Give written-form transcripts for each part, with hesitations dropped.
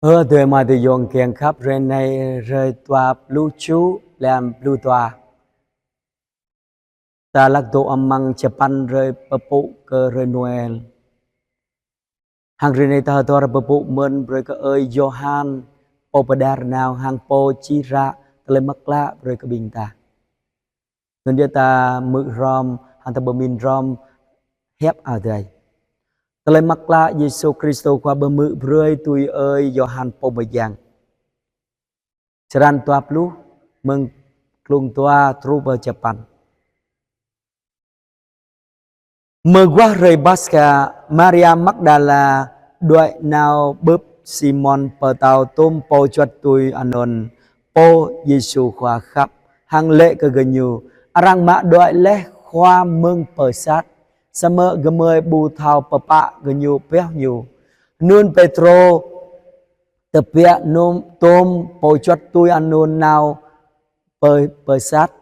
Tôi mà tôi dùng kiên khắp rồi này rơi tòa lưu chú làm lưu tòa. Ta lạc tổ âm măng Japan rơi bập bụ cơ rơi Noel. Hàng rơi này ta tòa bập bụ mơn rơi cơ ơi Johan po padar nào hàng po chi ra tele mắc lạ rơi cơ bình ta. Nên dia ta mực rom hàng ta bơm rom hép ở đây. Tele mắc lạ Giêsu Christo qua bơm mực rơi tui ơi Johan po bayang. Seran tua plu meng klung tua truba Japan. Megwah rei baska Maria Magdala đuổi nào bướp Simon Petau tôm po chuột tui anon po Giêsu khoa khắp hàng lệ cơ gần nhiều arang mã đuổi lẽ khoa mừng pờ sát sa mơ gmơi bù thao papa gần nhiều péo nhiều nun Petro tập vẽ nôm tôm po chuột tui anon nào pờ sát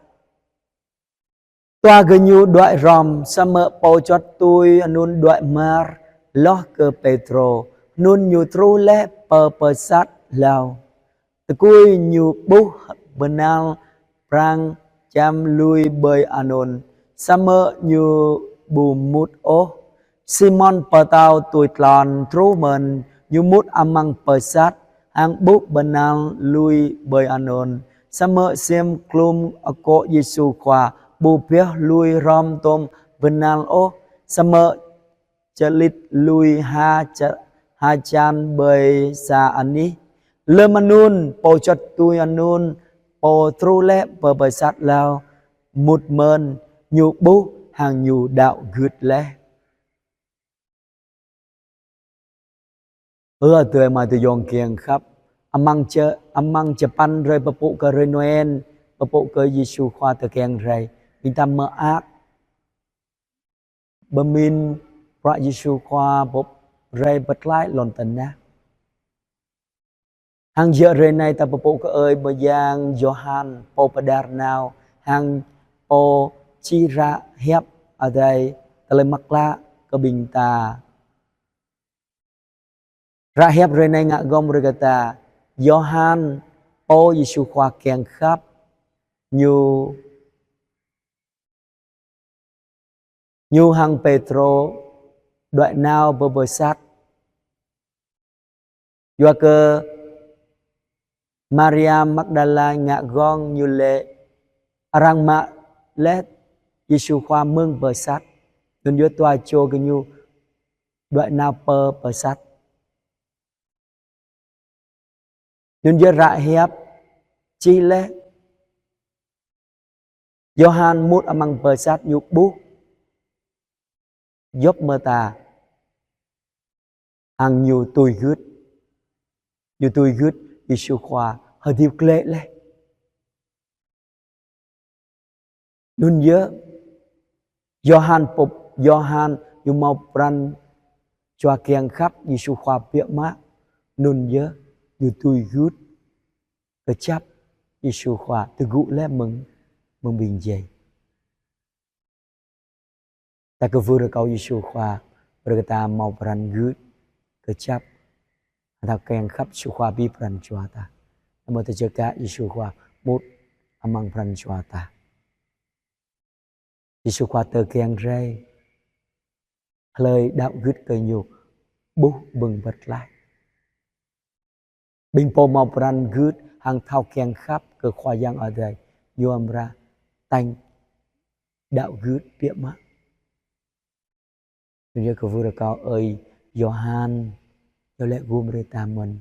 toa gần như đuổi rom sa mơ po chót tôi nun đuổi mar lo cơ Petro nun nhu tru lẽ pờ sát lao từ cuối nhu bố benal prang cham lui bơi anon sa mơ nhu bù mút ô Simon pờ tao tuổi tlon tru mần nhu mút amang pờ sát ang bố benal lui bơi anon sa mơ xem klum ako Giêsu khoa bù péo lui rom tôm benal ô sa mơ chalit lui ha chan bơi sa ani lơ manun po chot tui anun po tru lẽ bờ bờ sát lao một mơn nhu bố hàng nhu đạo gượt lẽ tôi mà tôi dọn kiềng khắp amang Japan rơi bập bộ cơ rơi Noel bập bộ cơ Giêsu khoa từ kiềng rơi mình ta mơ ác bơm min pra Giêsu khoa bập rơi bật lại lon tần na hàng giờ rơi này ta bập bộ cơ ơi bờ giang Johan po padar nào hàng po chi ra hẹp ở đây ta lên mắc lạ cơ bình ta ra hẹp rơi này ngạ gom rồi ta Johan po Giêsu khoa kiềng khắp như nhu hằng Petro đoạn nào bờ bờ sát doa cơ Maria Magdala ngạ gong như lệ arang mạ lét Giêsu khoa mương bờ sát nên nhớ toa cho cái nhu đoạn nào bờ sát nên nhớ rạ hiệp chi lẽ Johan mút amang bờ sát nhu bú giúp mơ ta hàng nhiều tôi gứt Giêsu khoa hơi tiêu lệ lẽ nun nhớ Johan như mau pran cho kiêng khắp Giêsu khoa bịa má nun nhớ như tôi gứt cái chấp Giêsu khoa từ gụ lẽ mừng bình dày ta cứ vừa được câu Giêsu khoa rồi ta mau pran gứt cái chấp ta kiêng khắp Giêsu khoa bi pran cho ta mà ta chơi cả Giêsu khoa một amang pran cho ta Giêsu khoa tơ kiêng rây lời đạo gứt cây nhiều bố bừng bật lại bình po mau pran gứt hàng thao kiêng khắp cơ khoa giang ở đây yom ra tanh đạo gứt bịa má như cơ vừa được ơi Johan yo lệ gum rơi ta mình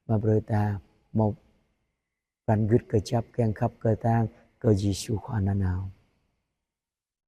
mà rơi ta một pran gứt cơ chấp kiêng khắp cơ tang cơ Giêsu khoa nào